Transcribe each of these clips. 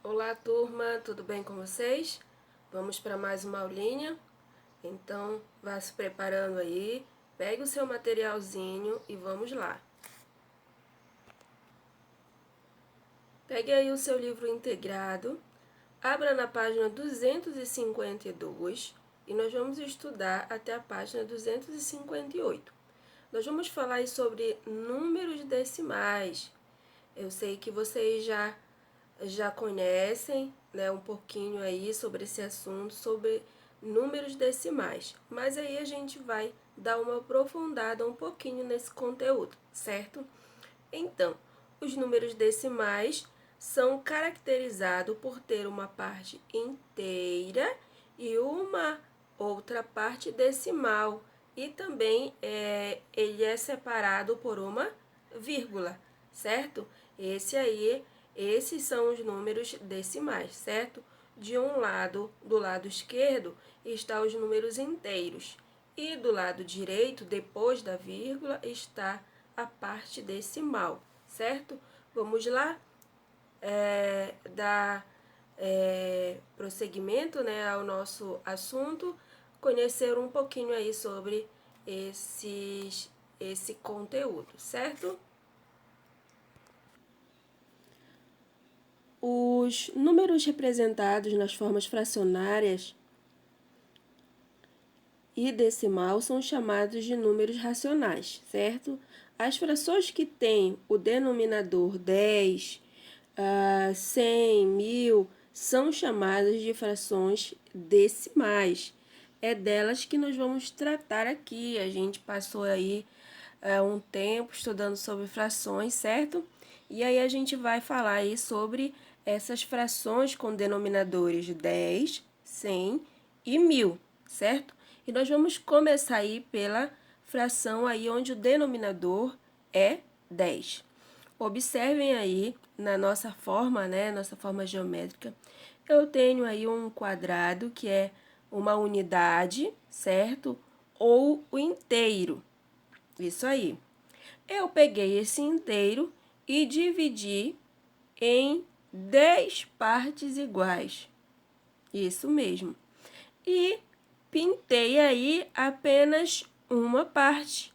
Olá, turma, tudo bem com vocês? Vamos para mais uma aulinha? Então, vá se preparando aí, pegue o seu materialzinho e vamos lá. Pegue aí o seu livro integrado, abra na página 252 e nós vamos estudar até a página 258. Nós vamos falar aí sobre números decimais. Eu sei que vocês já conhecem, né, um pouquinho aí sobre esse assunto, sobre números decimais. Mas aí a gente vai dar uma aprofundada um pouquinho nesse conteúdo, certo? Então, os números decimais são caracterizados por ter uma parte inteira e uma outra parte decimal. E também ele é separado por uma vírgula, certo? Esses são os números decimais, certo? De um lado, do lado esquerdo, estão os números inteiros. E do lado direito, depois da vírgula, está a parte decimal, certo? Vamos lá dar prosseguimento, né, ao nosso assunto, conhecer um pouquinho aí sobre esse conteúdo, certo? Os números representados nas formas fracionárias e decimal são chamados de números racionais, certo? As frações que têm o denominador 10, 100, 1000, são chamadas de frações decimais. É delas que nós vamos tratar aqui. A gente passou aí um tempo estudando sobre frações, certo? E aí a gente vai falar aí sobre essas frações com denominadores 10, 100 e 1000, certo? E nós vamos começar aí pela fração aí onde o denominador é 10. Observem aí na nossa forma, né, nossa forma geométrica, eu tenho aí um quadrado que é uma unidade, certo? Ou o inteiro. Isso aí. Eu peguei esse inteiro e dividi em 10 partes iguais. Isso mesmo. E pintei aí apenas uma parte.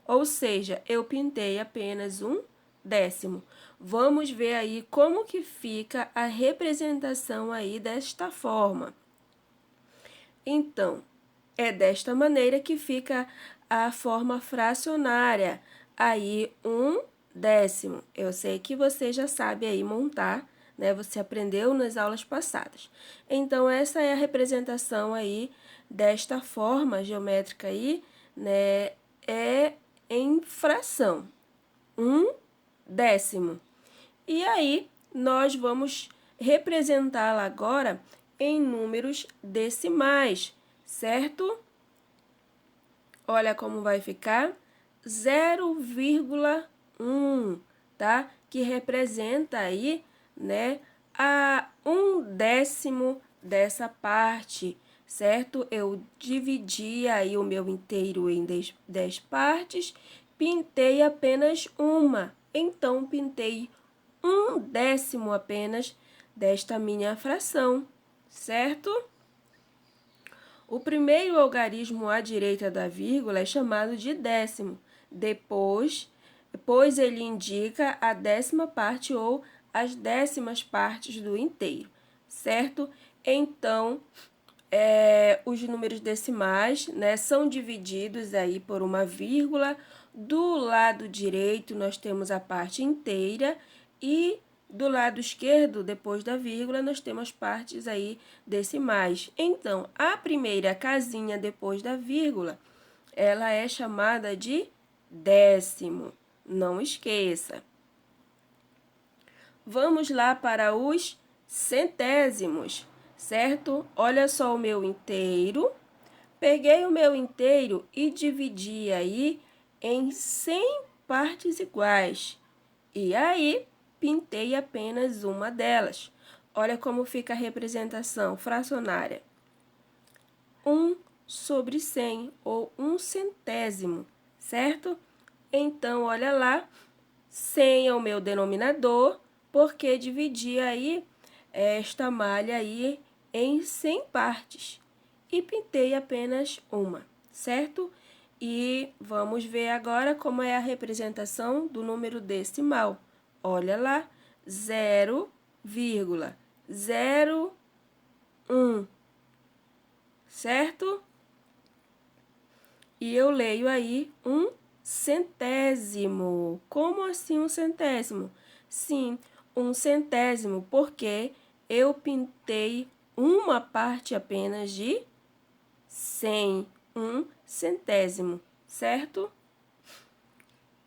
Ou seja, eu pintei apenas um décimo. Vamos ver aí como que fica a representação aí desta forma. Então, é desta maneira que fica a forma fracionária. Aí, um décimo. Eu sei que você já sabe aí montar, né? Você aprendeu nas aulas passadas. Então, essa é a representação aí desta forma geométrica aí, né? É em fração. Um décimo. E aí, nós vamos representá-la agora em números decimais, certo? Olha como vai ficar 0,1, tá? Que representa aí, né, a um décimo dessa parte, certo? Eu dividi aí o meu inteiro em 10 partes, pintei apenas uma, então pintei um décimo apenas desta minha fração, certo? O primeiro algarismo à direita da vírgula é chamado de décimo, pois ele indica a décima parte ou as décimas partes do inteiro, certo? Então, os números decimais, né, são divididos aí por uma vírgula. Do lado direito, nós temos a parte inteira e do lado esquerdo, depois da vírgula, nós temos partes aí decimais. Então, a primeira casinha depois da vírgula, ela é chamada de décimo. Não esqueça. Vamos lá para os centésimos, certo? Olha só o meu inteiro. Peguei o meu inteiro e dividi aí em 100 partes iguais. E aí, pintei apenas uma delas. Olha como fica a representação fracionária. 1 sobre 100, ou 1/100, certo? Então, olha lá, 100 é o meu denominador, porque dividi aí esta malha aí em 100 partes e pintei apenas uma, certo? E vamos ver agora como é a representação do número decimal. Olha lá, 0,01, certo? E eu leio aí um centésimo. Como assim um centésimo? Sim, um centésimo, porque eu pintei uma parte apenas de 100, um centésimo, certo?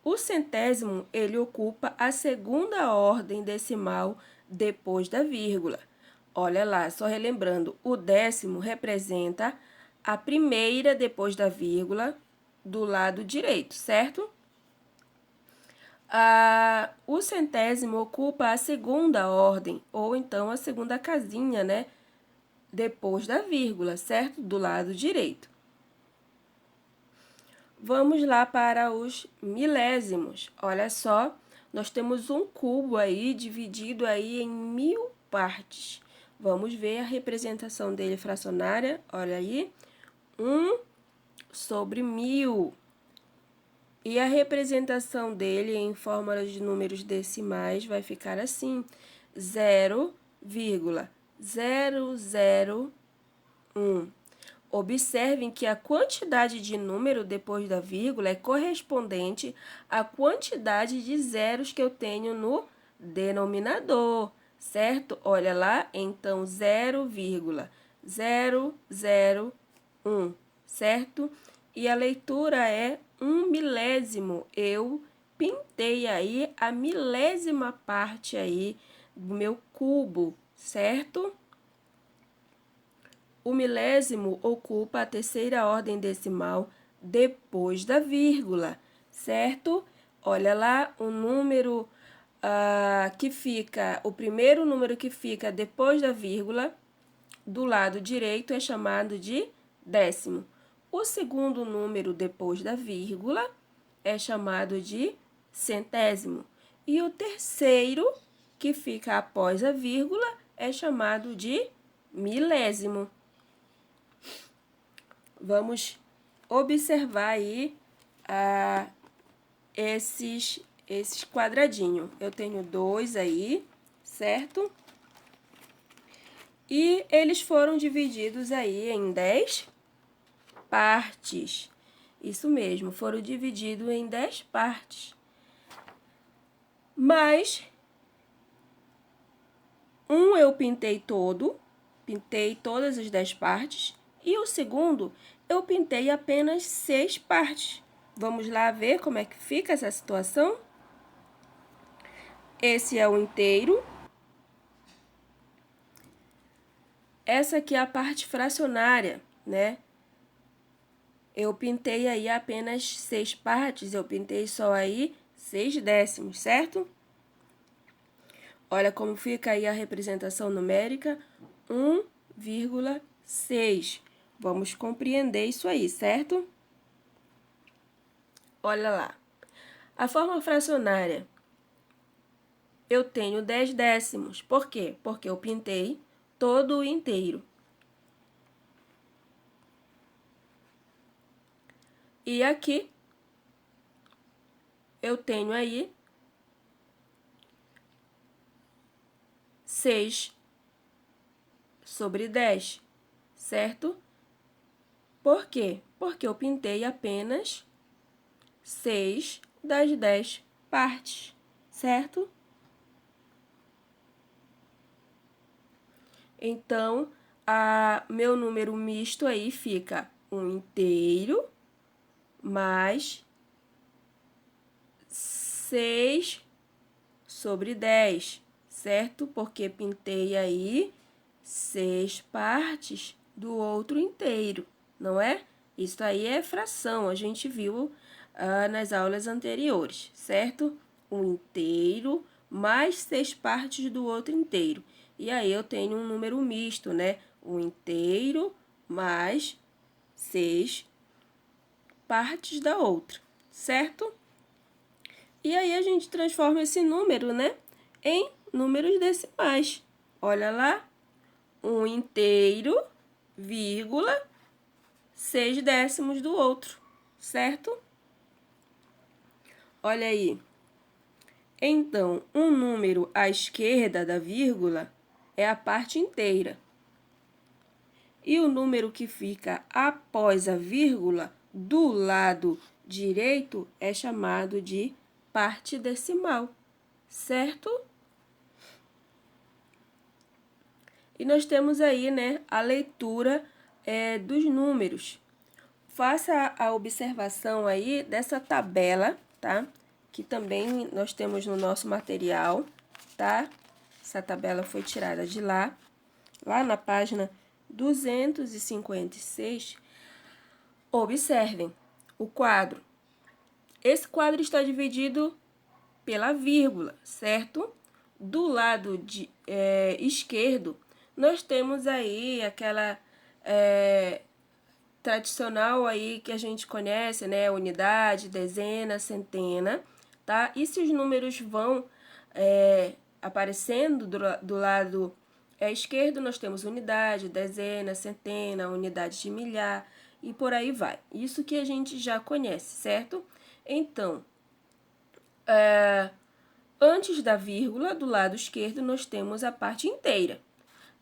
O centésimo, ele ocupa a segunda ordem decimal depois da vírgula. Olha lá, só relembrando, o décimo representa a primeira depois da vírgula do lado direito, certo? O centésimo ocupa a segunda ordem, ou então a segunda casinha, né? Depois da vírgula, certo? Do lado direito. Vamos lá para os milésimos. Olha só, nós temos um cubo aí dividido aí em 1000 partes. Vamos ver a representação dele fracionária. Olha aí, 1/1000. E a representação dele em fórmulas de números decimais vai ficar assim: 0,001. Observem que a quantidade de número depois da vírgula é correspondente à quantidade de zeros que eu tenho no denominador, certo? Olha lá, então 0,001, certo? E a leitura é 1/1000. Eu pintei aí a milésima parte aí do meu cubo, certo? O milésimo ocupa a terceira ordem decimal depois da vírgula, certo? Olha lá, o número que fica, o primeiro número que fica depois da vírgula, do lado direito, é chamado de décimo. O segundo número depois da vírgula é chamado de centésimo. E o terceiro, que fica após a vírgula, é chamado de milésimo. Vamos observar aí esses quadradinhos. Eu tenho 2 aí, certo? E eles foram divididos aí em 10 partes. Isso mesmo, foram divididos em 10 partes. Mas um eu pintei todas as 10 partes. E o segundo, eu pintei apenas 6 partes. Vamos lá ver como é que fica essa situação? Esse é o inteiro. Essa aqui é a parte fracionária, né? Eu pintei aí apenas 6 partes, eu pintei só aí 6 décimos, certo? Olha como fica aí a representação numérica, 1,6. Vamos compreender isso aí, certo? Olha lá. A forma fracionária, eu tenho 10 décimos. Por quê? Porque eu pintei todo o inteiro. E aqui, eu tenho aí 6/10, certo? Por quê? Porque eu pintei apenas 6 das 10 partes, certo? Então, meu número misto aí fica 1 inteiro mais 6/10, certo? Porque pintei aí 6 partes do outro inteiro, não é? Isso aí é fração, a gente viu nas aulas anteriores, certo? Um inteiro mais 6 partes do outro inteiro. E aí eu tenho um número misto, né? Um inteiro mais 6 partes da outra, certo? E aí a gente transforma esse número, né, em números decimais. Olha lá, 1 inteiro, vírgula, 6 décimos do outro, certo? Olha aí. Então, um número à esquerda da vírgula é a parte inteira. E o número que fica após a vírgula, do lado direito, é chamado de parte decimal, certo? E nós temos aí, né, a leitura dos números. Faça a observação aí dessa tabela, tá? Que também nós temos no nosso material, tá? Essa tabela foi tirada de lá na página 256. Observem o quadro. Esse quadro está dividido pela vírgula, certo? Do lado esquerdo, nós temos aí aquela tradicional aí que a gente conhece, né? Unidade, dezena, centena, tá? E se os números vão aparecendo do lado esquerdo, nós temos unidade, dezena, centena, unidade de milhar e por aí vai. Isso que a gente já conhece, certo? Então, antes da vírgula, do lado esquerdo, nós temos a parte inteira.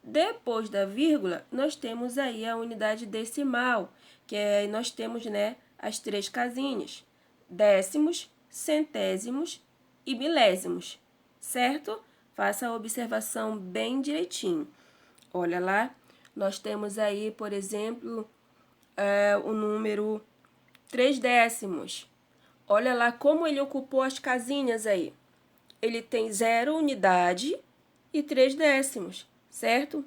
Depois da vírgula, nós temos aí a unidade decimal, que nós temos, né, as 3 casinhas: décimos, centésimos e milésimos, certo? Faça a observação bem direitinho. Olha lá, nós temos aí, por exemplo, o número 3 décimos. Olha lá como ele ocupou as casinhas aí. Ele tem 0 unidade e 3 décimos, certo?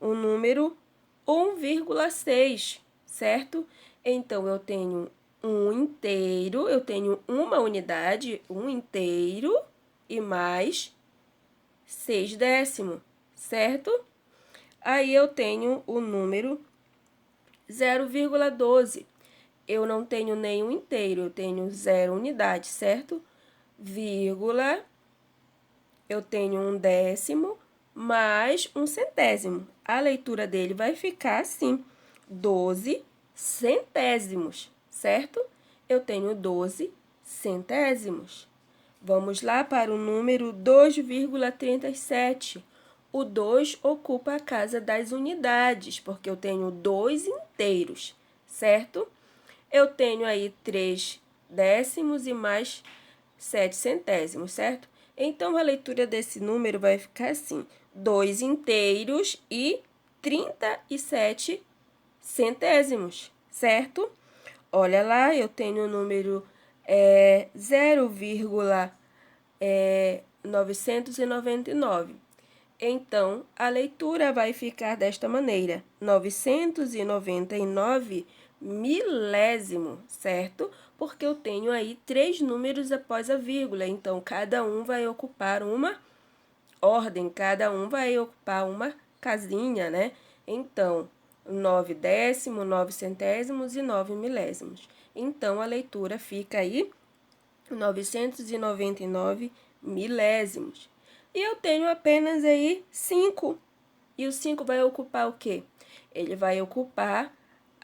O número 1,6, certo? Então, eu tenho 1 inteiro, eu tenho uma unidade, 1 inteiro, e mais 6 décimos, certo? Aí, eu tenho o número 0,12. Eu não tenho nenhum inteiro, eu tenho 0 unidade, certo? Vírgula, eu tenho 1 décimo mais 1 centésimo. A leitura dele vai ficar assim, 12 centésimos, certo? Eu tenho 12 centésimos. Vamos lá para o número 2,37. O 2 ocupa a casa das unidades, porque eu tenho 2 inteiros, certo? Eu tenho aí 3 décimos e mais 7 centésimos, certo? Então, a leitura desse número vai ficar assim, 2 inteiros e 37 centésimos, certo? Olha lá, eu tenho o número 0,999. Então, a leitura vai ficar desta maneira, 999 milésimo, certo? Porque eu tenho aí 3 números após a vírgula, então cada um vai ocupar uma ordem, cada um vai ocupar uma casinha, né? Então, 9 décimos, 9 centésimos e 9 milésimos. Então, a leitura fica aí 999 milésimos. E eu tenho apenas aí 5. E o 5 vai ocupar o quê? Ele vai ocupar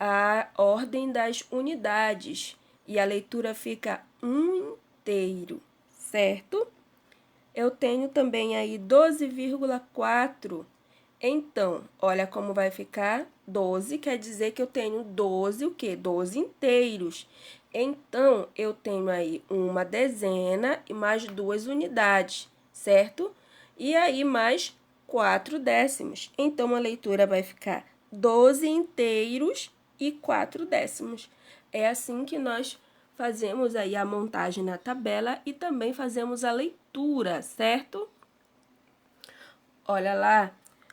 a ordem das unidades. E a leitura fica 1 inteiro, certo? Eu tenho também aí 12,4. Então, olha como vai ficar. 12 quer dizer que eu tenho 12, o quê? 12 inteiros. Então, eu tenho aí uma dezena e mais 2 unidades, certo? E aí, mais 4 décimos. Então, a leitura vai ficar 12 inteiros e 4 décimos. É assim que nós fazemos aí a montagem na tabela e também fazemos a leitura, certo? Olha lá,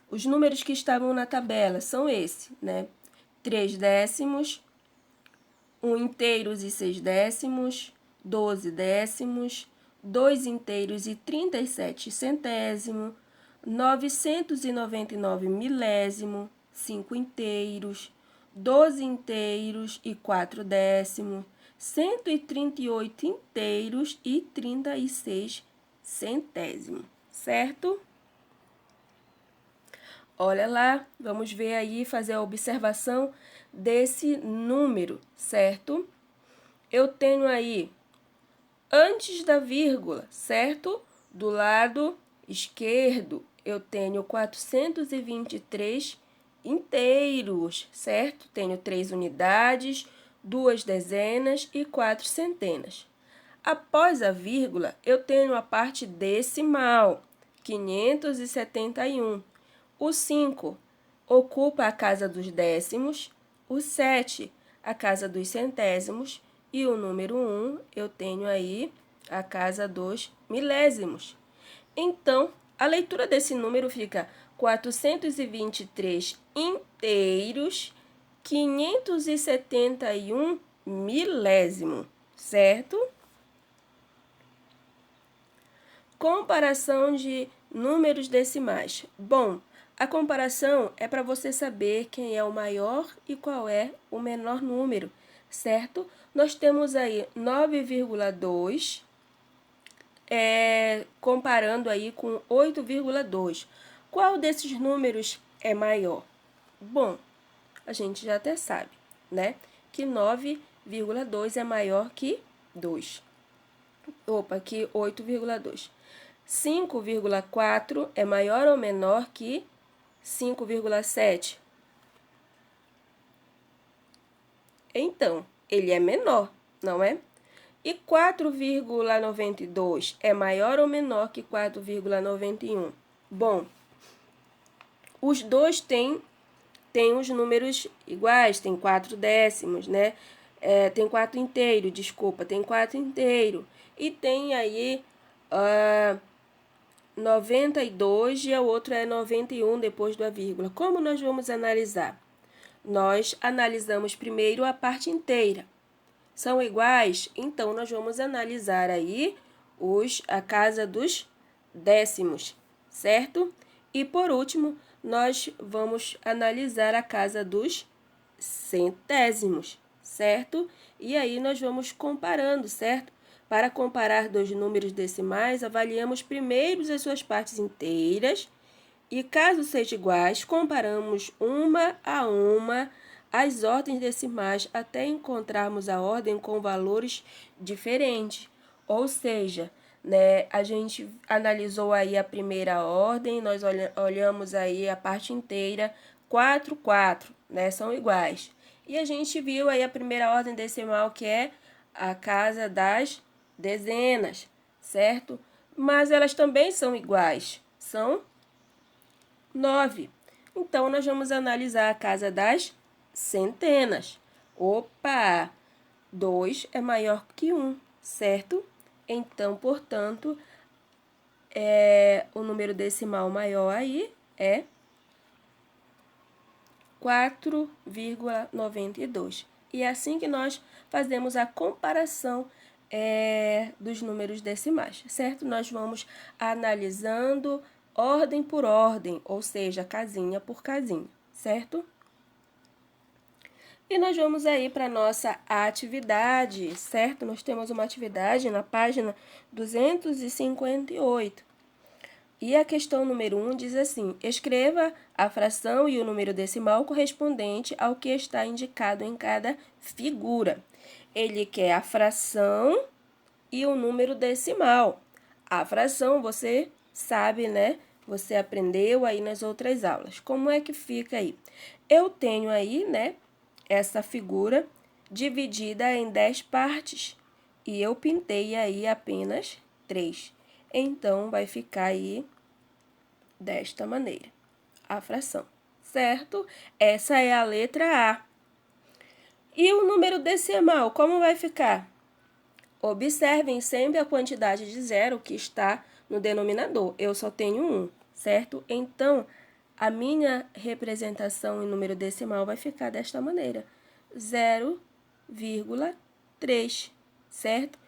os números que estavam na tabela são esses, né? 3 décimos, 1 inteiros e 6 décimos, 12 décimos, 2 inteiros e 37 centésimo, 999 milésimo, 5 inteiros, 12 inteiros e 4 décimos, 138 inteiros e 36 centésimo, certo? Olha lá, vamos ver aí, fazer a observação desse número, certo? Eu tenho aí, antes da vírgula, certo? Do lado esquerdo, eu tenho 423 inteiros, certo? Tenho 3 unidades, 2 dezenas e 4 centenas. Após a vírgula, eu tenho a parte decimal, 571. O 5 ocupa a casa dos décimos, o 7 a casa dos centésimos e o número 1 eu tenho aí a casa dos milésimos. Então, a leitura desse número fica 423 inteiros, 571 milésimo, certo? Comparação de números decimais. Bom, a comparação é para você saber quem é o maior e qual é o menor número, certo? Nós temos aí 9,2, comparando aí com 8,2. Qual desses números é maior? Bom, a gente já até sabe, né? Que 9,2 é maior que 2. Opa, que 8,2. 5,4 é maior ou menor que 5,7? Então, ele é menor, não é? E 4,92 é maior ou menor que 4,91? Bom, os dois têm os números iguais, tem 4 décimos, né? Tem 4 inteiro, desculpa, tem 4 inteiro. E tem aí 92 e o outro é 91 depois da vírgula. Como nós vamos analisar? Nós analisamos primeiro a parte inteira. São iguais? Então, nós vamos analisar aí a casa dos décimos, certo? E, por último, nós vamos analisar a casa dos centésimos, certo? E aí, nós vamos comparando, certo? Para comparar dois números decimais, avaliamos primeiro as suas partes inteiras e, caso sejam iguais, comparamos uma a uma as ordens decimais até encontrarmos a ordem com valores diferentes. Ou seja, né, a gente analisou aí a primeira ordem, nós olhamos aí a parte inteira, 4, 4, né, são iguais. E a gente viu aí a primeira ordem decimal, que é a casa das dezenas, certo? Mas elas também são iguais, são 9. Então, nós vamos analisar a casa das centenas. Opa! 2 é maior que 1, certo? Então, portanto, o número decimal maior aí é 4,92. E é assim que nós fazemos a comparação dos números decimais, certo? Nós vamos analisando ordem por ordem, ou seja, casinha por casinha, certo? E nós vamos aí para a nossa atividade, certo? Nós temos uma atividade na página 258. E a questão número 1 diz assim: escreva a fração e o número decimal correspondente ao que está indicado em cada figura. Ele quer a fração e o número decimal. A fração você sabe, né? Você aprendeu aí nas outras aulas. Como é que fica aí? Eu tenho aí, né, essa figura dividida em 10 partes e eu pintei aí apenas 3. Então, vai ficar aí desta maneira, a fração, certo? Essa é a letra A. E o número decimal, como vai ficar? Observem sempre a quantidade de zero que está no denominador. Eu só tenho 1, certo? Então, a minha representação em número decimal vai ficar desta maneira, 0,3, certo?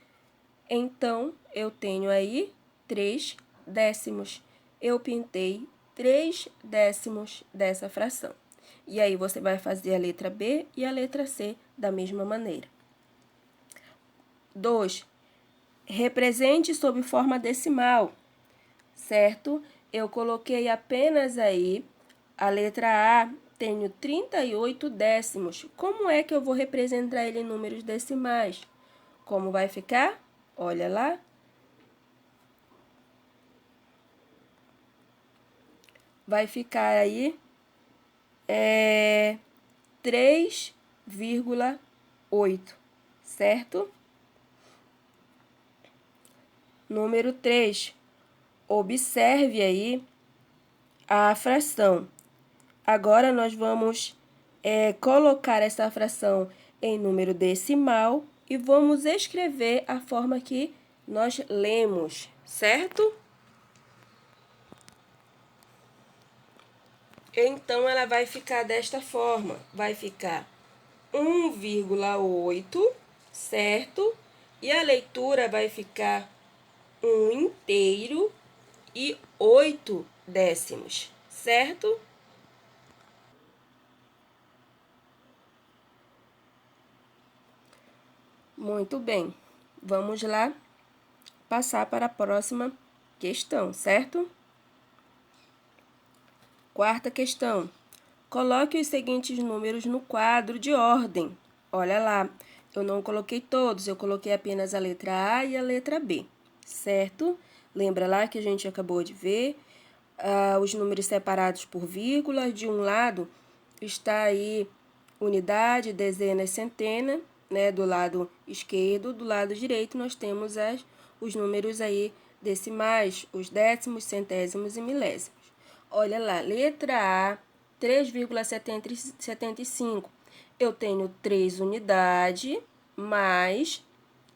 Então, eu tenho aí 3 décimos. Eu pintei 3 décimos dessa fração. E aí, você vai fazer a letra B e a letra C da mesma maneira. 2. Represente sob forma decimal, certo? Eu coloquei apenas aí A letra A, tenho 38 décimos. Como é que eu vou representar ele em números decimais? Como vai ficar? Olha lá. Vai ficar aí 3,8, certo? Número 3. Observe aí a fração. Agora, nós vamos colocar essa fração em número decimal e vamos escrever a forma que nós lemos, certo? Então, ela vai ficar desta forma. Vai ficar 1,8, certo? E a leitura vai ficar 1 inteiro e 8 décimos, certo? Muito bem. Vamos lá passar para a próxima questão, certo? Quarta questão. Coloque os seguintes números no quadro de ordem. Olha lá, eu não coloquei todos, eu coloquei apenas a letra A e a letra B, certo? Lembra lá que a gente acabou de ver os números separados por vírgula. De um lado está aí unidade, dezena e centena, né? Do lado esquerdo, do lado direito nós temos os números aí decimais, os décimos, centésimos e milésimos. Olha lá, letra A, 3,75. Eu tenho 3 unidades mais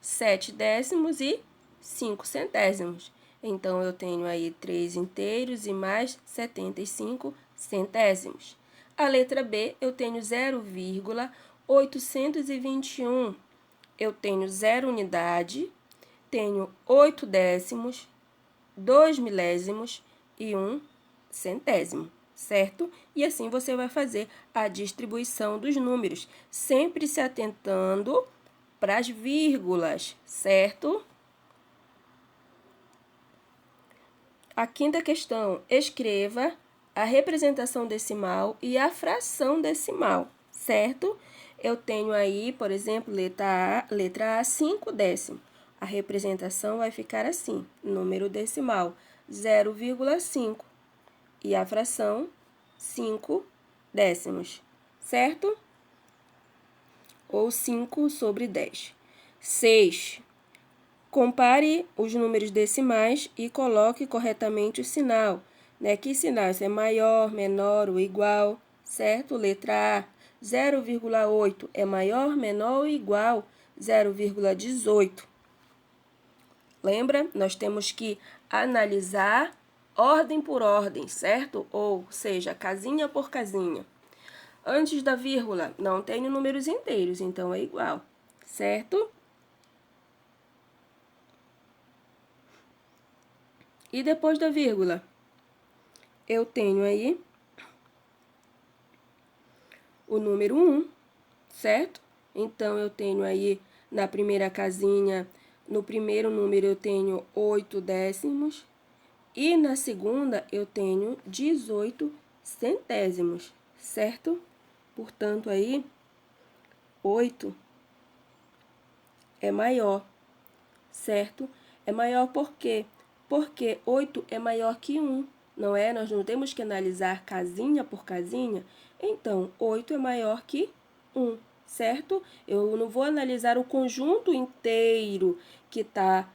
7 décimos e 5 centésimos. Então, eu tenho aí 3 inteiros e mais 75 centésimos. A letra B, eu tenho 0,821. Eu tenho 0 unidade, tenho 8 décimos, 2 milésimos e 1 centésimo, certo? E assim você vai fazer a distribuição dos números, sempre se atentando para as vírgulas, certo? A quinta questão, escreva a representação decimal e a fração decimal, certo? Eu tenho aí, por exemplo, letra A, 5 décimos. A representação vai ficar assim, número decimal, 0,5. E a fração, 5 décimos, certo? Ou 5 sobre 10. 6. Compare os números decimais e coloque corretamente o sinal, né? Que sinal? Se é maior, menor ou igual, certo? Letra A, 0,8 é maior, menor ou igual 0,18. Lembra? Nós temos que analisar ordem por ordem, certo? Ou seja, casinha por casinha. Antes da vírgula, não tenho números inteiros, então é igual, certo? E depois da vírgula, eu tenho aí o número 1, certo? Então, eu tenho aí na primeira casinha, no primeiro número eu tenho 8 décimos. E na segunda eu tenho 18 centésimos, certo? Portanto, aí, 8 é maior, certo? É maior por quê? Porque 8 é maior que 1, não é? Nós não temos que analisar casinha por casinha. Então, 8 é maior que 1, certo? Eu não vou analisar o conjunto inteiro que está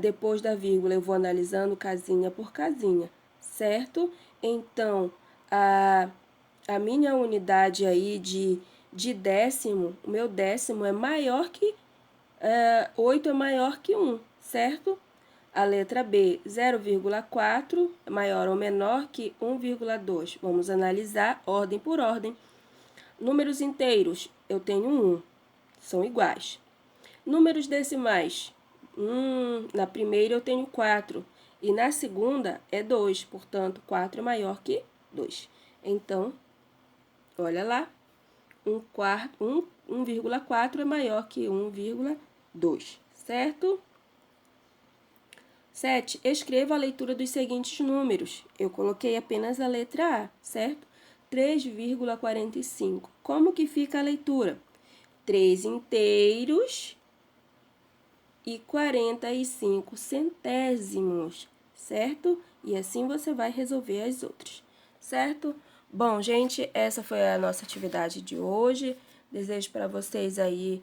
depois da vírgula. Eu vou analisando casinha por casinha, certo? Então, a minha unidade aí de décimo, o meu décimo é maior que 8 é maior que 1, certo? A letra B, 0,4 é maior ou menor que 1,2. Vamos analisar ordem por ordem. Números inteiros, eu tenho 1, são iguais. Números decimais, na primeira eu tenho 4 e na segunda é 2, portanto, 4 é maior que 2. Então, olha lá, 1,4 é maior que 1,2, certo? 7. Escreva a leitura dos seguintes números. Eu coloquei apenas a letra A, certo? 3,45. Como que fica a leitura? 3 inteiros e 45 centésimos, certo? E assim você vai resolver as outras, certo? Bom, gente, essa foi a nossa atividade de hoje. Desejo para vocês aí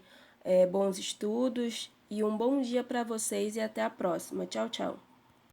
bons estudos e um bom dia para vocês e até a próxima. Tchau, tchau.